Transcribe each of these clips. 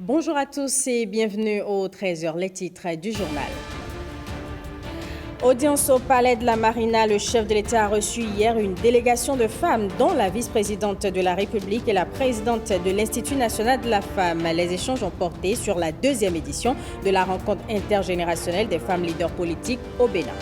Bonjour à tous et bienvenue au 13h, les titres du journal. Audience au palais de la Marina, le chef de l'État a reçu hier une délégation de femmes, dont la vice-présidente de la République et la présidente de l'Institut national de la femme. Les échanges ont porté sur la deuxième édition de la rencontre intergénérationnelle des femmes leaders politiques au Bénin.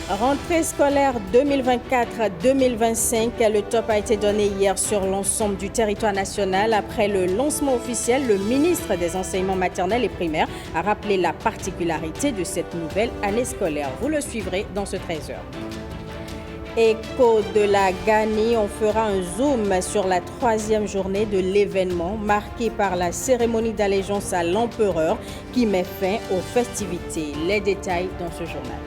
Rentrée scolaire 2024-2025, le top a été donné hier sur l'ensemble du territoire national. Après le lancement officiel, le ministre des Enseignements maternels et primaires a rappelé la particularité de cette nouvelle année scolaire. Vous le suivrez dans ce 13h. Écho de la Gani, on fera un zoom sur la troisième journée de l'événement marqué par la cérémonie d'allégeance à l'empereur qui met fin aux festivités. Les détails dans ce journal.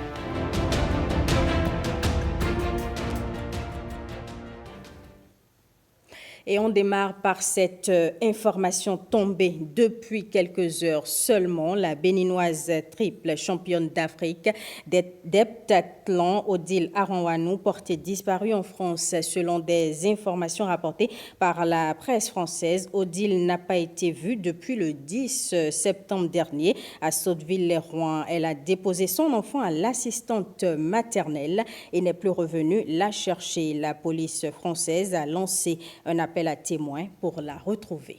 Et on démarre par cette information tombée depuis quelques heures seulement. La béninoise triple championne d'Afrique d'heptathlon Odile Aranwanou, portée disparue en France. Selon des informations rapportées par la presse française, Odile n'a pas été vue depuis le 10 septembre dernier à Sotteville-les-Rouen. Elle a déposé son enfant à l'assistante maternelle et n'est plus revenue la chercher. La police française a lancé un appel à témoins pour la retrouver.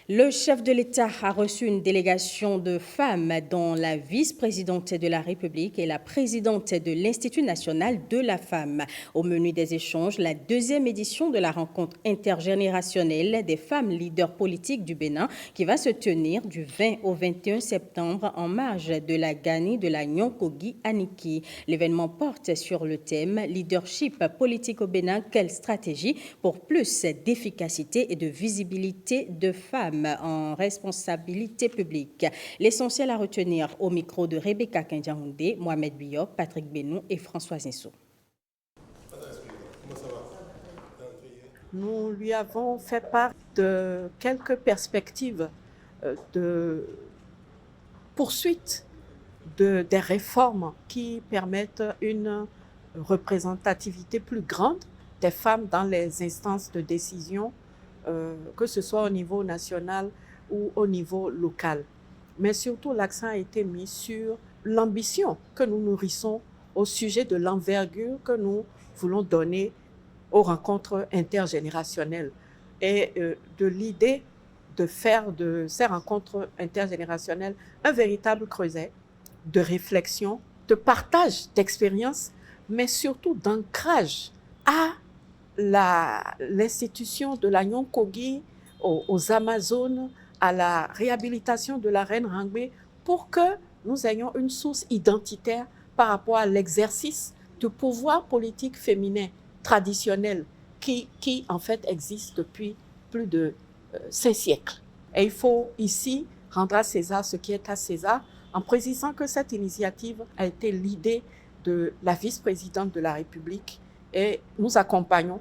Le chef de l'État a reçu une délégation de femmes dont la vice-présidente de la République et la présidente de l'Institut national de la femme. Au menu des échanges, la deuxième édition de la rencontre intergénérationnelle des femmes leaders politiques du Bénin qui va se tenir du 20 au 21 septembre en marge de la Gani de la Nyon-Kogi Aniki. L'événement porte sur le thème « Leadership politique au Bénin, quelle stratégie pour plus d'efficacité et de visibilité de femmes ?» en responsabilité publique. L'essentiel à retenir au micro de Rebecca Kendjahoundé, Mohamed Biop, Patrick Benou et François Zinsou. Nous lui avons fait part de quelques perspectives de poursuite des réformes qui permettent une représentativité plus grande des femmes dans les instances de décision, que ce soit au niveau national ou au niveau local. Mais surtout, l'accent a été mis sur l'ambition que nous nourrissons au sujet de l'envergure que nous voulons donner aux rencontres intergénérationnelles et de l'idée de faire de ces rencontres intergénérationnelles un véritable creuset de réflexion, de partage d'expériences, mais surtout d'ancrage à l'institution de la Nyon-Kogi, aux Amazones, à la réhabilitation de la reine Rangbe, pour que nous ayons une source identitaire par rapport à l'exercice du pouvoir politique féminin traditionnel qui en fait existe depuis plus de 5 siècles. Et il faut ici rendre à César ce qui est à César, en précisant que cette initiative a été l'idée de la vice-présidente de la République, et nous accompagnons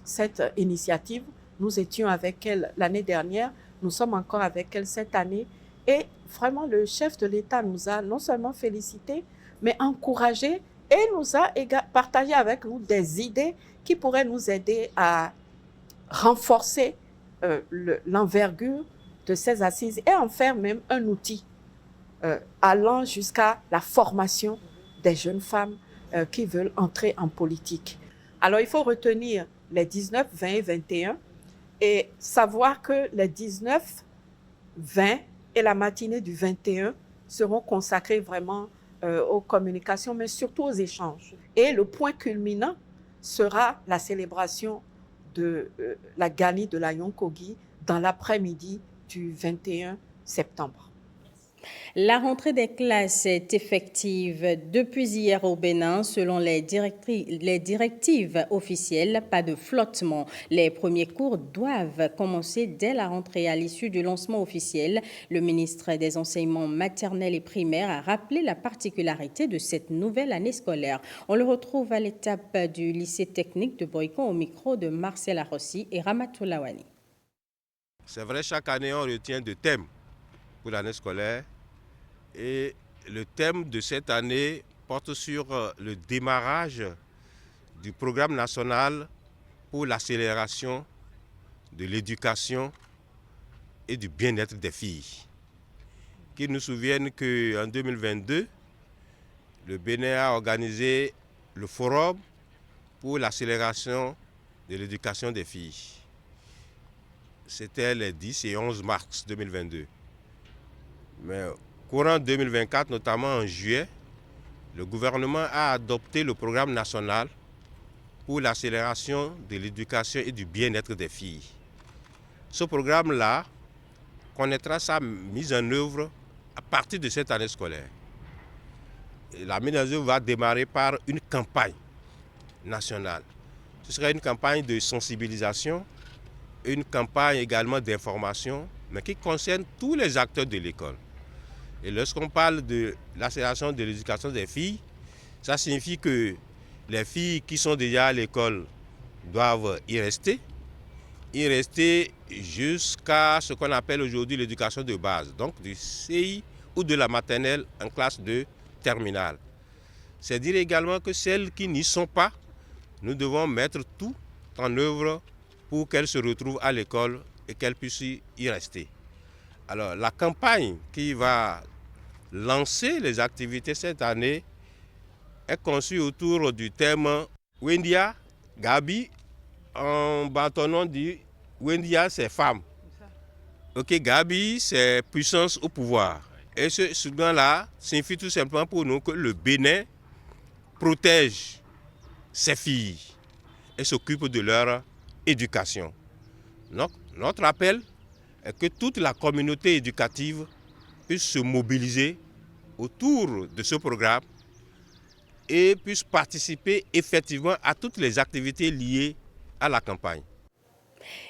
cette initiative. Nous étions avec elle l'année dernière, nous sommes encore avec elle cette année. Et vraiment, le chef de l'État nous a non seulement félicité, mais encouragé et nous a partagé avec nous des idées qui pourraient nous aider à renforcer l'envergure de ces assises et en faire même un outil allant jusqu'à la formation des jeunes femmes qui veulent entrer en politique. Alors, il faut retenir les 19, 20 et 21 et savoir que les 19, 20 et la matinée du 21 seront consacrés vraiment aux communications, mais surtout aux échanges. Et le point culminant sera la célébration de la Gani de la Nyon-Kogi dans l'après-midi du 21 septembre. La rentrée des classes est effective depuis hier au Bénin. Selon les directives officielles, pas de flottement. Les premiers cours doivent commencer dès la rentrée. À l'issue du lancement officiel, le ministre des Enseignements maternels et primaires a rappelé la particularité de cette nouvelle année scolaire. On le retrouve à l'étape du lycée technique de Boycon au micro de Marcel Arossi et Ramatou Lawani. C'est vrai, chaque année, on retient des thèmes pour l'année scolaire. Et le thème de cette année porte sur le démarrage du programme national pour l'accélération de l'éducation et du bien-être des filles. Qu'ils nous souviennent qu'en 2022, le Bénin a organisé le forum pour l'accélération de l'éducation des filles. C'était les 10 et 11 mars 2022. Mais courant 2024, notamment en juillet, le gouvernement a adopté le programme national pour l'accélération de l'éducation et du bien-être des filles. Ce programme-là connaîtra sa mise en œuvre à partir de cette année scolaire. Et la mise en œuvre va démarrer par une campagne nationale. Ce sera une campagne de sensibilisation, une campagne également d'information, mais qui concerne tous les acteurs de l'école. Et lorsqu'on parle de l'accélération de l'éducation des filles, ça signifie que les filles qui sont déjà à l'école doivent y rester jusqu'à ce qu'on appelle aujourd'hui l'éducation de base, donc du CI ou de la maternelle en classe de terminale. C'est dire également que celles qui n'y sont pas, nous devons mettre tout en œuvre pour qu'elles se retrouvent à l'école et qu'elles puissent y rester. Alors, la campagne qui va lancer les activités cette année est conçue autour du thème Wendia Gabi. En bâtonnant dit Wendia, c'est femme. Ok, Gabi, c'est puissance au pouvoir. Et ce slogan-là signifie tout simplement pour nous que le Bénin protège ses filles et s'occupe de leur éducation. Donc, notre appel est que toute la communauté éducative puisse se mobiliser autour de ce programme et puisse participer effectivement à toutes les activités liées à la campagne.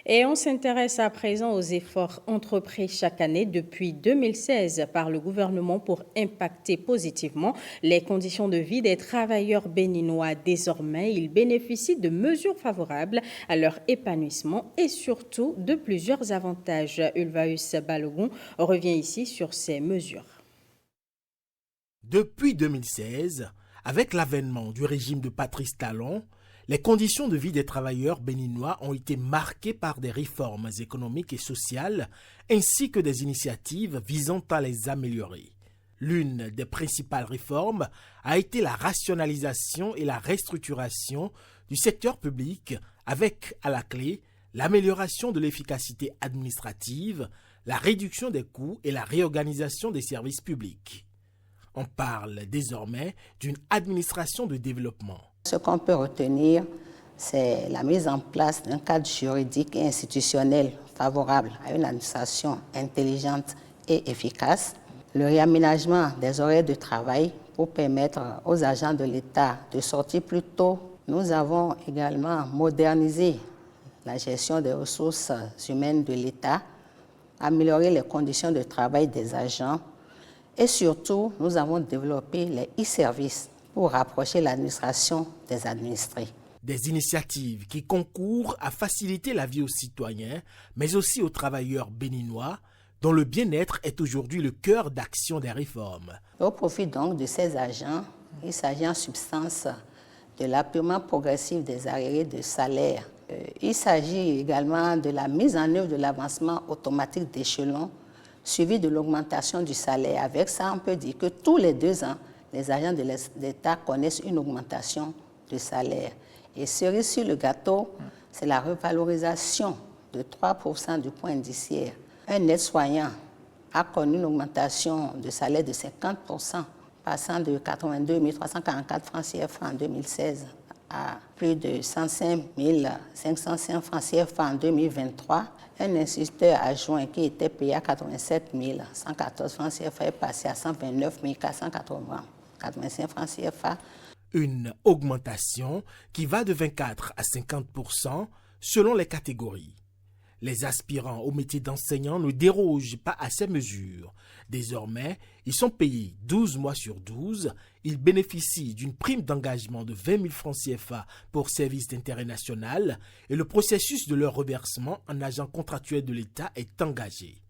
Et on s'intéresse à présent aux efforts entrepris chaque année depuis 2016 par le gouvernement pour impacter positivement les conditions de vie des travailleurs béninois. Désormais, ils bénéficient de mesures favorables à leur épanouissement et surtout de plusieurs avantages. Ulvaeus Balogun revient ici sur ces mesures. Depuis 2016, avec l'avènement du régime de Patrice Talon, les conditions de vie des travailleurs béninois ont été marquées par des réformes économiques et sociales ainsi que des initiatives visant à les améliorer. L'une des principales réformes a été la rationalisation et la restructuration du secteur public avec, à la clé, l'amélioration de l'efficacité administrative, la réduction des coûts et la réorganisation des services publics. On parle désormais d'une administration de développement. Ce qu'on peut retenir, c'est la mise en place d'un cadre juridique et institutionnel favorable à une administration intelligente et efficace, le réaménagement des horaires de travail pour permettre aux agents de l'État de sortir plus tôt. Nous avons également modernisé la gestion des ressources humaines de l'État, amélioré les conditions de travail des agents et surtout, nous avons développé les e-services pour rapprocher l'administration des administrés. Des initiatives qui concourent à faciliter la vie aux citoyens, mais aussi aux travailleurs béninois, dont le bien-être est aujourd'hui le cœur d'action des réformes. Au profit donc de ces agents, il s'agit en substance de l'appurement progressif des arriérés de salaire. Il s'agit également de la mise en œuvre de l'avancement automatique d'échelon, suivi de l'augmentation du salaire. Avec ça, on peut dire que tous les 2 ans, les agents de l'État connaissent une augmentation de salaire. Et cerise sur le gâteau, c'est la revalorisation de 3% du point indiciaire. Un aide-soignant a connu une augmentation de salaire de 50%, passant de 82 344 francs CFA en 2016 à plus de 105 505 francs CFA en 2023. Un instituteur adjoint qui était payé à 87 114 francs CFA est passé à 129 485 francs CFA. Une augmentation qui va de 24 à 50% selon les catégories. Les aspirants au métier d'enseignant ne dérogent pas à ces mesures. Désormais, ils sont payés 12 mois sur 12. Ils bénéficient d'une prime d'engagement de 20 000 francs CFA pour service d'intérêt national et le processus de leur reversement en agent contractuel de l'État est engagé.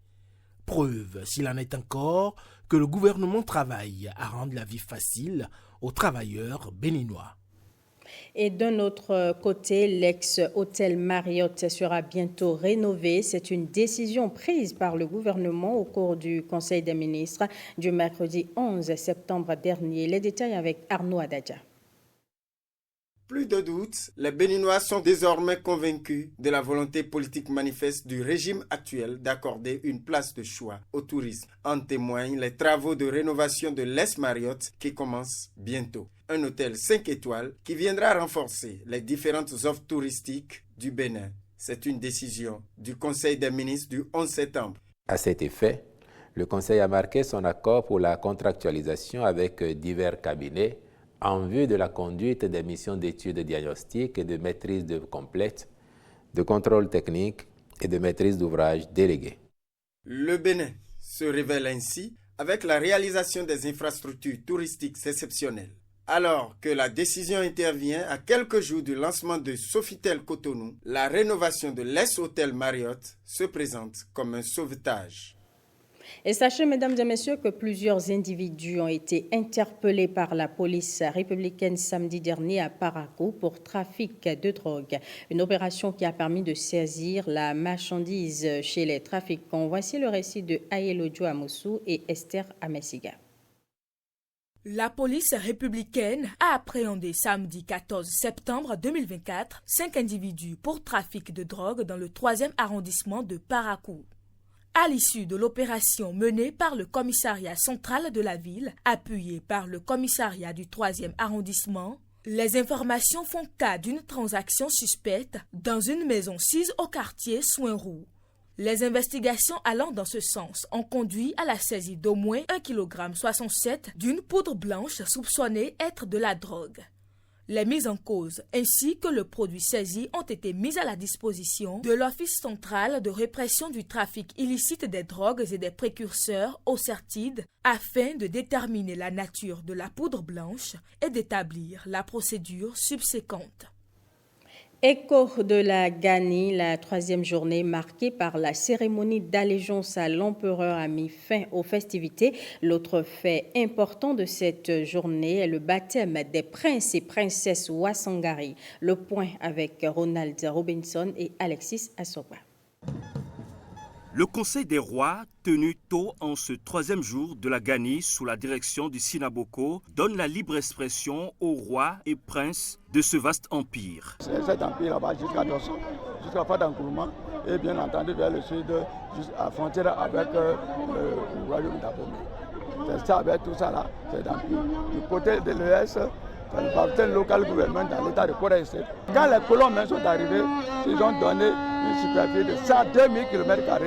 Preuve, s'il en est encore, que le gouvernement travaille à rendre la vie facile aux travailleurs béninois. Et d'un autre côté, l'ex-hôtel Marriott sera bientôt rénové. C'est une décision prise par le gouvernement au cours du Conseil des ministres du mercredi 11 septembre dernier. Les détails avec Arnaud Adadja. Plus de doute, les Béninois sont désormais convaincus de la volonté politique manifeste du régime actuel d'accorder une place de choix au tourisme. En témoignent les travaux de rénovation de l'Est Marriott qui commencent bientôt. Un hôtel 5 étoiles qui viendra renforcer les différentes offres touristiques du Bénin. C'est une décision du Conseil des ministres du 11 septembre. À cet effet, le Conseil a marqué son accord pour la contractualisation avec divers cabinets en vue de la conduite des missions d'études diagnostiques et de maîtrise d'œuvre complète, de contrôle technique et de maîtrise d'ouvrage délégués. Le Bénin se révèle ainsi avec la réalisation des infrastructures touristiques exceptionnelles. Alors que la décision intervient à quelques jours du lancement de Sofitel Cotonou, la rénovation de l'Est-Hôtel Marriott se présente comme un sauvetage. Et sachez, mesdames et messieurs, que plusieurs individus ont été interpellés par la police républicaine samedi dernier à Parakou pour trafic de drogue. Une opération qui a permis de saisir la marchandise chez les trafiquants. Voici le récit de Ayelojo Amoussou et Esther Amessiga. La police républicaine a appréhendé samedi 14 septembre 2024 5 individus pour trafic de drogue dans le 3e arrondissement de Parakou. À l'issue de l'opération menée par le commissariat central de la ville, appuyé par le commissariat du 3e arrondissement, les informations font cas d'une transaction suspecte dans une maison sise au quartier Soin-Roux. Les investigations allant dans ce sens ont conduit à la saisie d'au moins 1,67 kg d'une poudre blanche soupçonnée être de la drogue. Les mises en cause ainsi que le produit saisi ont été mis à la disposition de l'Office central de répression du trafic illicite des drogues et des précurseurs au CERTID afin de déterminer la nature de la poudre blanche et d'établir la procédure subséquente. Écho de la Gani, la 3e journée marquée par la cérémonie d'allégeance à l'empereur a mis fin aux festivités. L'autre fait important de cette journée est le baptême des princes et princesses Ouassangari. Le point avec Ronald Robinson et Alexis Assoba. Le Conseil des rois, tenu tôt en ce 3e jour de la Gani sous la direction du Sinaboko, donne la libre expression aux rois et princes de ce vaste empire. Cet empire là-bas jusqu'à Dosso, jusqu'à Fadankourma et bien entendu vers le sud, à la frontière avec le royaume d'Abomey. C'est ça, avec tout ça là, c'est l'empire. Du côté de l'ES, c'est le parti local gouvernement dans l'état de Corée. Quand les colons sont arrivés, ils ont donné une superficie de 102 000 km²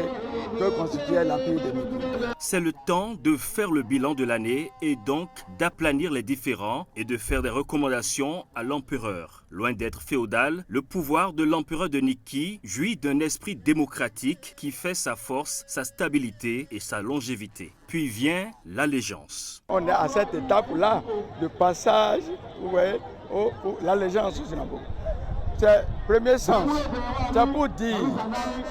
que constituait l'empire de Midi. C'est le temps de faire le bilan de l'année et donc d'aplanir les différends et de faire des recommandations à l'empereur. Loin d'être féodal, le pouvoir de l'empereur de Nikki jouit d'un esprit démocratique qui fait sa force, sa stabilité et sa longévité. Puis vient l'allégeance. On est à cette étape-là de passage pour l'allégeance au Sinaboko. C'est le premier sens. C'est pour dire,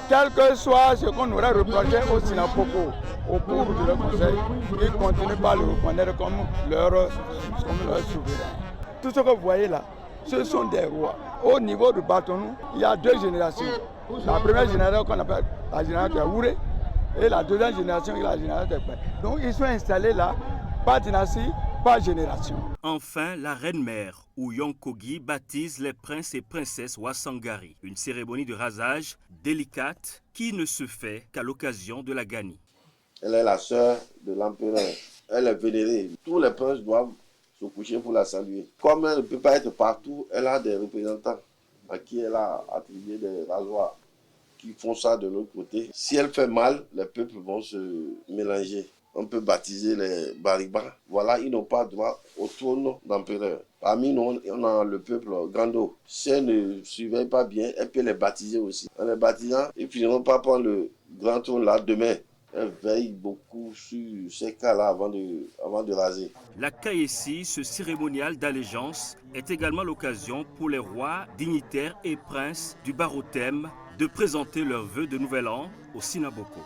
quel que soit ce qu'on aurait reproché au Sinaboko, au cours de leur conseil, ils continuent pas à le reconnaître comme leur souverain. Tout ce que vous voyez là, ce sont des rois. Au niveau du Batonou, il y a 2 générations. La première génération qu'on appelle la génération de Ouré et la deuxième génération qui est la génération de Père. Donc ils sont installés là, par dynastie, par génération. Enfin, la reine-mère, ou Yonkogi, baptise les princes et princesses Ouassangari. Une cérémonie de rasage délicate qui ne se fait qu'à l'occasion de la Gani. Elle est la sœur de l'empereur. Elle est vénérée. Tous les princes doivent se coucher pour la saluer. Comme elle ne peut pas être partout, elle a des représentants à qui elle a attribué des rasoirs qui font ça de l'autre côté. Si elle fait mal, les peuples vont se mélanger. On peut baptiser les Bariba. Voilà, ils n'ont pas droit au trône d'empereur. Parmi nous, on a le peuple Gando. Si elle ne surveille pas bien, elle peut les baptiser aussi. En les baptisant, ils ne finiront pas prendre le grand trône là demain. Elle veille beaucoup sur ces cas-là avant de raser. La Kaessi, ce cérémonial d'allégeance, est également l'occasion pour les rois, dignitaires et princes du Barothème de présenter leurs vœux de nouvel an au Sinaboko.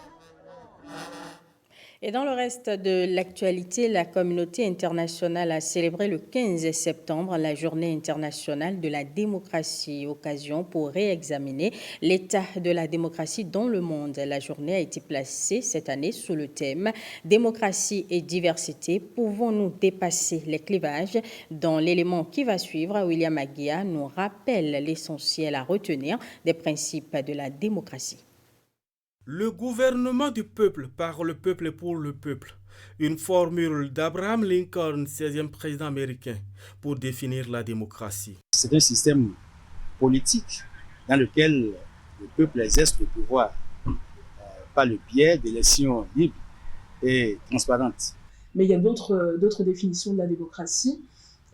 Et dans le reste de l'actualité, la communauté internationale a célébré le 15 septembre la Journée internationale de la démocratie, occasion pour réexaminer l'état de la démocratie dans le monde. La journée a été placée cette année sous le thème « Démocratie et diversité, pouvons-nous dépasser les clivages ?» Dans l'élément qui va suivre, William Aguia nous rappelle l'essentiel à retenir des principes de la démocratie. Le gouvernement du peuple par le peuple et pour le peuple. Une formule d'Abraham Lincoln, 16e président américain, pour définir la démocratie. C'est un système politique dans lequel le peuple exerce le pouvoir par le biais d'élections libres et transparentes. Mais il y a d'autres définitions de la démocratie.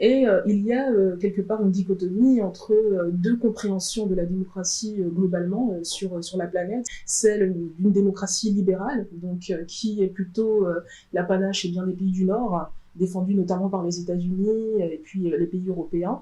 Et il y a quelque part une dichotomie entre deux compréhensions de la démocratie globalement sur la planète. Celle d'une démocratie libérale, donc qui est plutôt l'apanage des pays du Nord, défendue notamment par les États-Unis et puis les pays européens.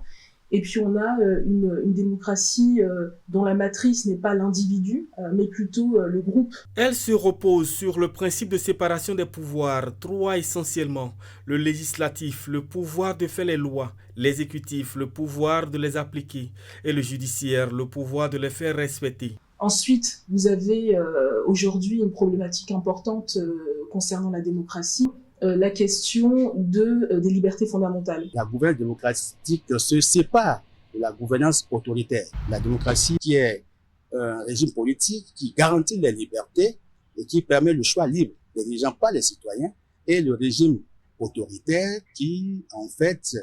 Et puis on a une démocratie dont la matrice n'est pas l'individu, mais plutôt le groupe. Elle se repose sur le principe de séparation des pouvoirs, trois essentiellement. Le législatif, le pouvoir de faire les lois, l'exécutif, le pouvoir de les appliquer, et le judiciaire, le pouvoir de les faire respecter. Ensuite, vous avez aujourd'hui une problématique importante concernant la démocratie. La question des libertés fondamentales. La gouvernance démocratique se sépare de la gouvernance autoritaire. La démocratie qui est un régime politique qui garantit les libertés et qui permet le choix libre des dirigeants par les citoyens, et le régime autoritaire qui, en fait,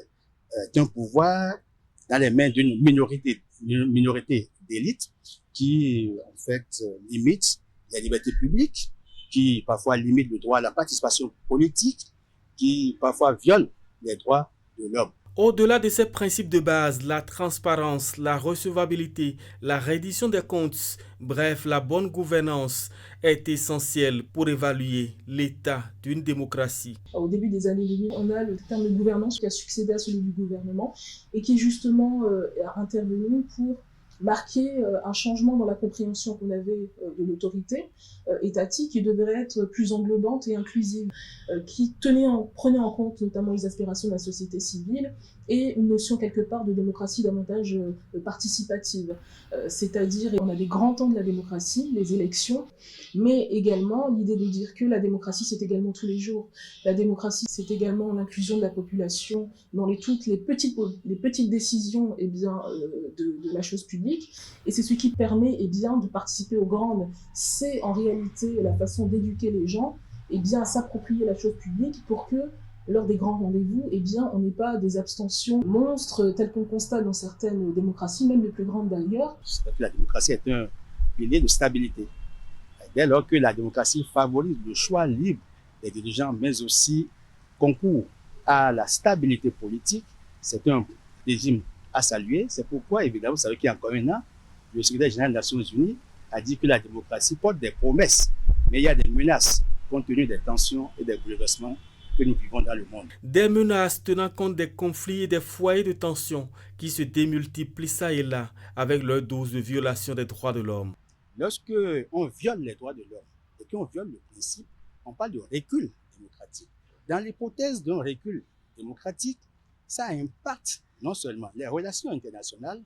est un pouvoir dans les mains d'une minorité d'élite qui, en fait, limite les libertés publiques, qui parfois limite le droit à la participation politique, qui parfois viole les droits de l'homme. Au-delà de ces principes de base, la transparence, la recevabilité, la reddition des comptes, bref, la bonne gouvernance est essentielle pour évaluer l'état d'une démocratie. Au début des années 2000, on a le terme de gouvernance qui a succédé à celui du gouvernement et qui est justement intervenu pour marquer un changement dans la compréhension qu'on avait de l'autorité étatique qui devrait être plus englobante et inclusive, qui prenait en compte notamment les aspirations de la société civile et une notion quelque part de démocratie davantage participative. C'est-à-dire, on a des grands temps de la démocratie, les élections, mais également l'idée de dire que la démocratie c'est également tous les jours. La démocratie c'est également l'inclusion de la population dans toutes les petites décisions de la chose publique, et c'est ce qui permet de participer aux grandes. C'est en réalité la façon d'éduquer les gens à s'approprier la chose publique pour que lors des grands rendez-vous, on n'ait pas des abstentions monstres telles qu'on constate dans certaines démocraties, même les plus grandes d'ailleurs. La démocratie est un pilier de stabilité. Dès lors que la démocratie favorise le choix libre des dirigeants, mais aussi concourt à la stabilité politique, c'est un régime à saluer. C'est pourquoi, évidemment, vous savez qu'il y a encore un an, le secrétaire général des Nations Unies a dit que la démocratie porte des promesses, mais il y a des menaces compte tenu des tensions et des bouleversements que nous vivons dans le monde. Des menaces tenant compte des conflits et des foyers de tension qui se démultiplient ça et là avec leur dose de violation des droits de l'homme. Lorsque on viole les droits de l'homme et qu'on viole le principe, on parle de recul démocratique. Dans l'hypothèse d'un recul démocratique, ça impacte non seulement les relations internationales,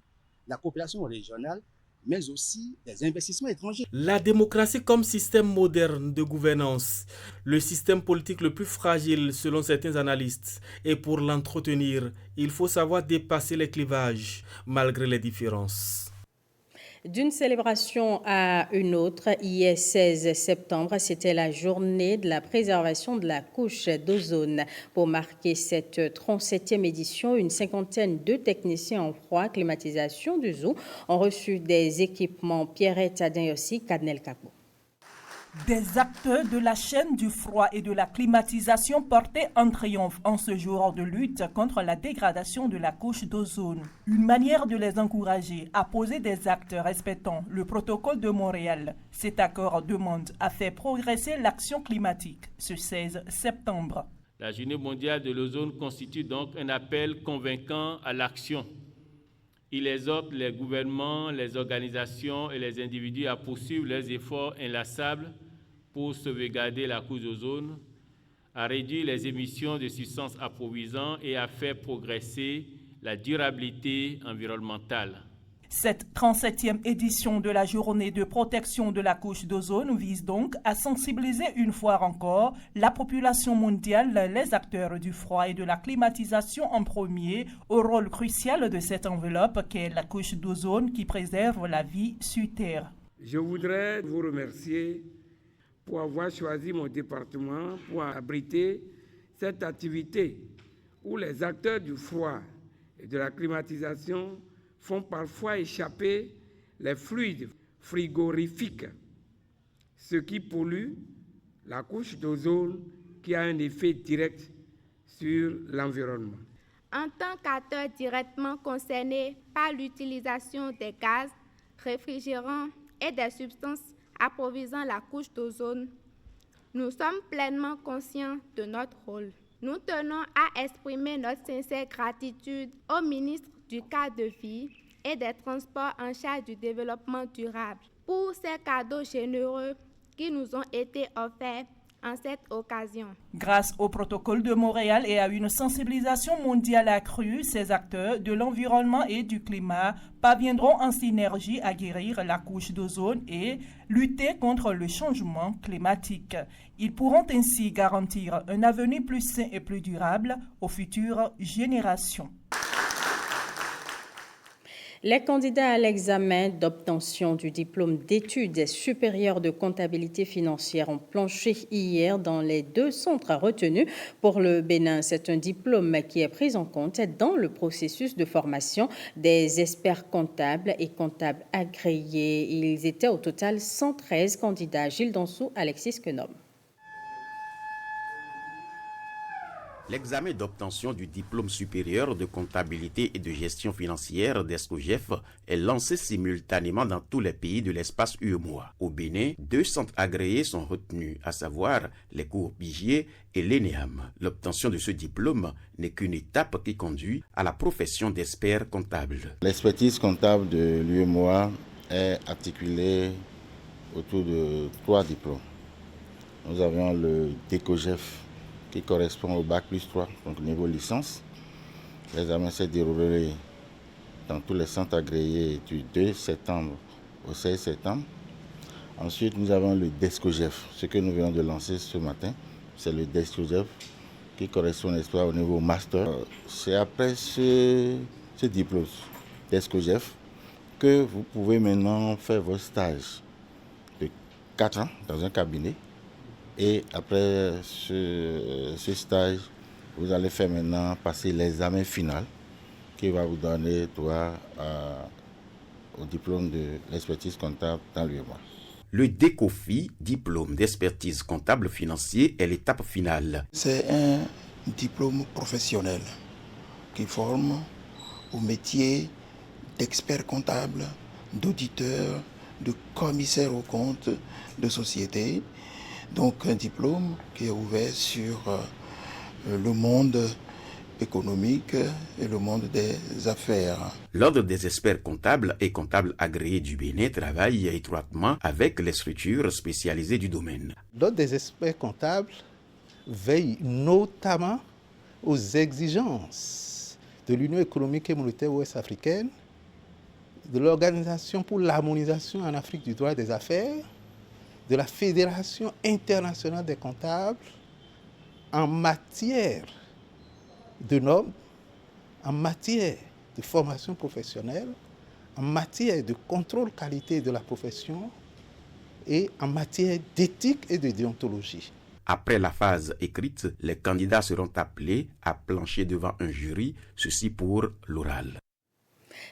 la coopération régionale, mais aussi des investissements étrangers. La démocratie comme système moderne de gouvernance, le système politique le plus fragile selon certains analystes. Et pour l'entretenir, il faut savoir dépasser les clivages malgré les différences. D'une célébration à une autre, hier 16 septembre, c'était la journée de la préservation de la couche d'ozone. Pour marquer cette 37e édition, une cinquantaine de techniciens en froid, climatisation du zoo ont reçu des équipements Pierrette Adin-Yossi, Kadnel Kapo. Des acteurs de la chaîne du froid et de la climatisation portaient en triomphe en ce jour de lutte contre la dégradation de la couche d'ozone. Une manière de les encourager à poser des actes respectant le protocole de Montréal. Cet accord demande à faire progresser l'action climatique ce 16 septembre. La journée mondiale de l'ozone constitue donc un appel convaincant à l'action. Il exhorte les gouvernements, les organisations et les individus à poursuivre leurs efforts inlassables pour sauvegarder la couche d'ozone à réduire les émissions de substances appauvrissantes et à faire progresser la durabilité environnementale. Cette 37e édition de la journée de protection de la couche d'ozone vise donc à sensibiliser une fois encore la population mondiale, les acteurs du froid et de la climatisation en premier, au rôle crucial de cette enveloppe qu'est la couche d'ozone qui préserve la vie sur Terre. Je voudrais vous remercier pour avoir choisi mon département pour abriter cette activité où les acteurs du froid et de la climatisation font parfois échapper les fluides frigorifiques, ce qui pollue la couche d'ozone qui a un effet direct sur l'environnement. En tant qu'acteurs directement concernés par l'utilisation des gaz, réfrigérants et des substances appauvrisant la couche d'ozone, nous sommes pleinement conscients de notre rôle. Nous tenons à exprimer notre sincère gratitude au ministre du cadre de vie et des transports en charge du développement durable pour ces cadeaux généreux qui nous ont été offerts en cette occasion. Grâce au protocole de Montréal et à une sensibilisation mondiale accrue, ces acteurs de l'environnement et du climat parviendront en synergie à guérir la couche d'ozone et lutter contre le changement climatique. Ils pourront ainsi garantir un avenir plus sain et plus durable aux futures générations. Les candidats à l'examen d'obtention du diplôme d'études supérieures de comptabilité financière ont planché hier dans les 2 centres retenus pour le Bénin. C'est un diplôme qui est pris en compte dans le processus de formation des experts comptables et comptables agréés. Ils étaient au total 113 candidats. Gilles Donsou, Alexis Quenom. L'examen d'obtention du diplôme supérieur de comptabilité et de gestion financière d'ESCOGEF est lancé simultanément dans tous les pays de l'espace UEMOA. Au Bénin, 2 centres agréés sont retenus, à savoir les cours Pigier et l'ENEAM. L'obtention de ce diplôme n'est qu'une étape qui conduit à la profession d'expert comptable. L'expertise comptable de l'UEMOA est articulée autour de 3 diplômes. Nous avons le DECOGEF qui correspond au bac plus 3, donc niveau licence. L'examen s'est déroulé dans tous les centres agréés du 2 septembre au 16 septembre. Ensuite, nous avons le DESCOGEF, ce que nous venons de lancer ce matin. C'est le DESCOGEF qui correspond au niveau master. C'est après ce diplôme DESCOGEF que vous pouvez maintenant faire vos stages de 4 ans dans un cabinet. Et après ce stage, vous allez faire maintenant passer l'examen final qui va vous donner droit au diplôme de l'expertise comptable dans l'UEMOA. Le DECOFI, diplôme d'expertise comptable financier, est l'étape finale. C'est un diplôme professionnel qui forme au métier d'expert comptable, d'auditeur, de commissaire aux comptes de société. Donc un diplôme qui est ouvert sur le monde économique et le monde des affaires. L'Ordre des experts comptables et comptables agréés du Bénin travaille étroitement avec les structures spécialisées du domaine. L'Ordre des experts comptables veille notamment aux exigences de l'Union économique et monétaire ouest-africaine, de l'Organisation pour l'harmonisation en Afrique du droit des affaires, de la Fédération internationale des comptables en matière de normes, en matière de formation professionnelle, en matière de contrôle qualité de la profession et en matière d'éthique et de déontologie. Après la phase écrite, les candidats seront appelés à plancher devant un jury, ceci pour l'oral.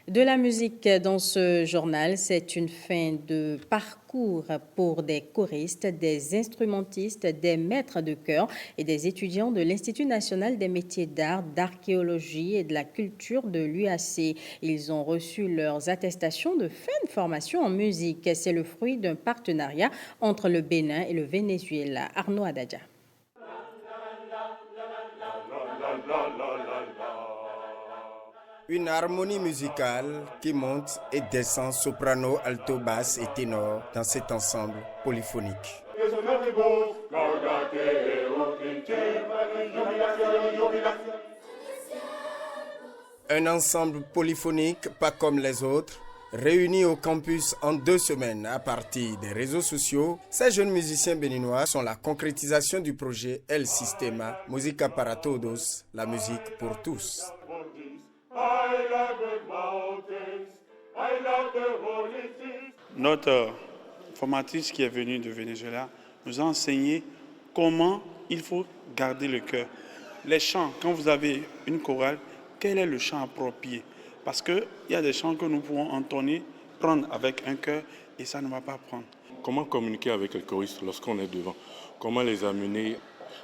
De la musique dans ce journal, c'est une fin de parcours pour des choristes, des instrumentistes, des maîtres de chœur et des étudiants de l'Institut national des métiers d'art, d'archéologie et de la culture de l'UAC. Ils ont reçu leurs attestations de fin de formation en musique. C'est le fruit d'un partenariat entre le Bénin et le Venezuela. Arnaud Adadja. Une harmonie musicale qui monte et descend soprano, alto, basse et ténor dans cet ensemble polyphonique. Un ensemble polyphonique pas comme les autres, réunis au campus en 2 semaines à partir des réseaux sociaux, ces jeunes musiciens béninois sont la concrétisation du projet El Sistema, Musica para Todos, la musique pour tous. Notre formatrice qui est venue de Venezuela nous a enseigné comment il faut garder le cœur. Les chants, quand vous avez une chorale, quel est le chant approprié? Parce qu'il y a des chants que nous pouvons entonner, prendre avec un cœur et ça ne va pas prendre. Comment communiquer avec les choristes lorsqu'on est devant? Comment les amener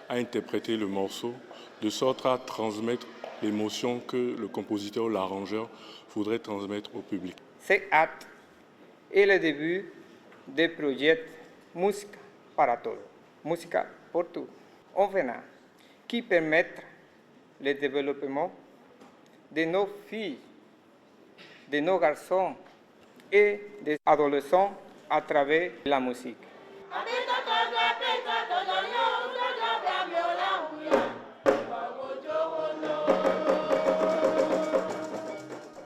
à interpréter le morceau de sorte à transmettre l'émotion que le compositeur ou l'arrangeur voudrait transmettre au public? Cet acte est le début du projet Musica para Todos, Musica pour tous, qui permet le développement de nos filles, de nos garçons et des adolescents à travers la musique.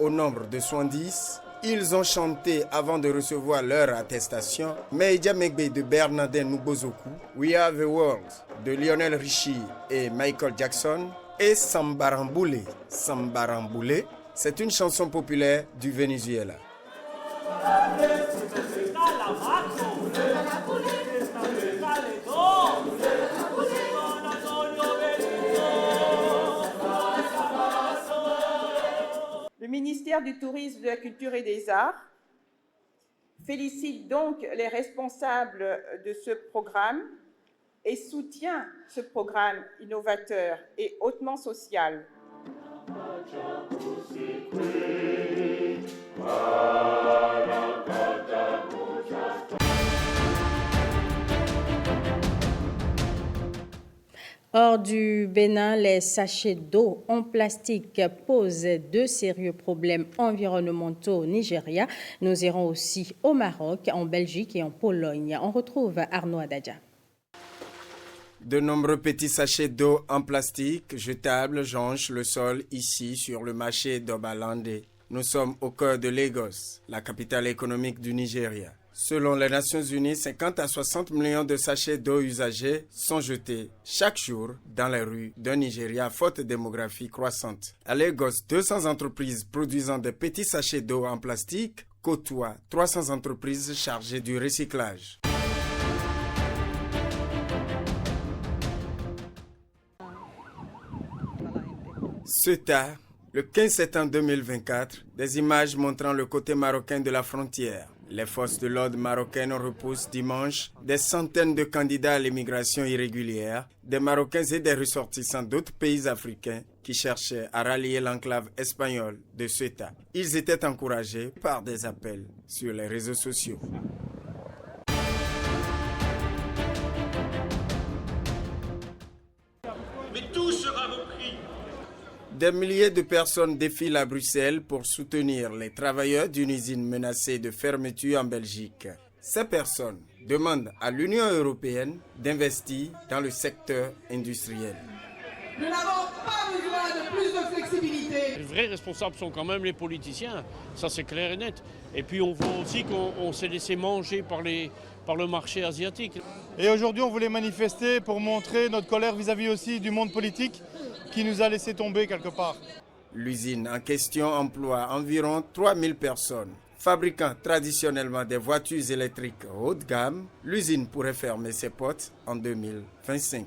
Au nombre de 70, ils ont chanté avant de recevoir leur attestation Meija Megbe de Bernardin Nubozoku, We Are the World de Lionel Richie et Michael Jackson et Sambaramboulé. Sambaramboulé, c'est une chanson populaire du Venezuela. Le ministère du Tourisme, de la Culture et des Arts félicite donc les responsables de ce programme et soutient ce programme innovateur et hautement social. Hors du Bénin, les sachets d'eau en plastique posent de sérieux problèmes environnementaux au Nigeria. Nous irons aussi au Maroc, en Belgique et en Pologne. On retrouve Arnaud Adadja. De nombreux petits sachets d'eau en plastique jetables jonchent le sol ici sur le marché d'Obalande. Nous sommes au cœur de Lagos, la capitale économique du Nigeria. Selon les Nations Unies, 50 à 60 millions de sachets d'eau usagés sont jetés chaque jour dans les rues d'un Nigeria à forte démographie croissante. À Lagos, 200 entreprises produisant des petits sachets d'eau en plastique côtoient 300 entreprises chargées du recyclage. Ce tard, le 15 septembre 2024, des images montrant le côté marocain de la frontière. Les forces de l'ordre marocaines repoussent dimanche des centaines de candidats à l'immigration irrégulière, des Marocains et des ressortissants d'autres pays africains qui cherchaient à rallier l'enclave espagnole de Ceuta. Ils étaient encouragés par des appels sur les réseaux sociaux. Mais tout sera repris. Des milliers de personnes défilent à Bruxelles pour soutenir les travailleurs d'une usine menacée de fermeture en Belgique. Ces personnes demandent à l'Union européenne d'investir dans le secteur industriel. Nous n'avons pas besoin de plus de flexibilité. Les vrais responsables sont quand même les politiciens, ça c'est clair et net. Et puis on voit aussi qu'on s'est laissé manger par le marché asiatique. Et aujourd'hui on voulait manifester pour montrer notre colère vis-à-vis aussi du monde politique qui nous a laissé tomber quelque part. L'usine en question emploie environ 3000 personnes. Fabriquant traditionnellement des voitures électriques haut de gamme, l'usine pourrait fermer ses portes en 2025.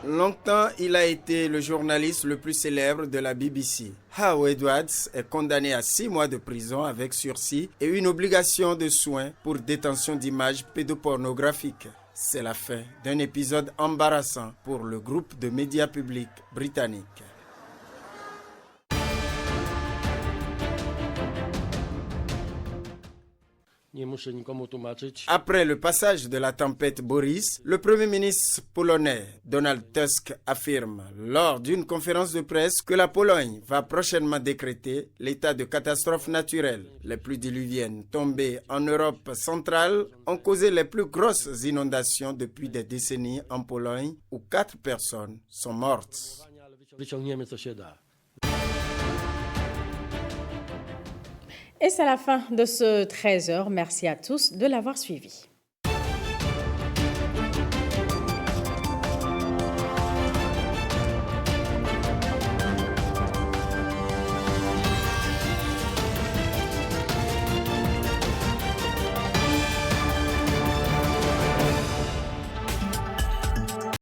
Longtemps, il a été le journaliste le plus célèbre de la BBC. Hal Edwards est condamné à 6 mois de prison avec sursis et une obligation de soins pour détention d'images pédopornographiques. C'est la fin d'un épisode embarrassant pour le groupe de médias publics britannique. Après le passage de la tempête Boris, le Premier ministre polonais Donald Tusk affirme lors d'une conférence de presse que la Pologne va prochainement décréter l'état de catastrophe naturelle. Les pluies diluviennes tombées en Europe centrale ont causé les plus grosses inondations depuis des décennies en Pologne, où 4 personnes sont mortes. Et c'est la fin de ce 13h. Merci à tous de l'avoir suivi.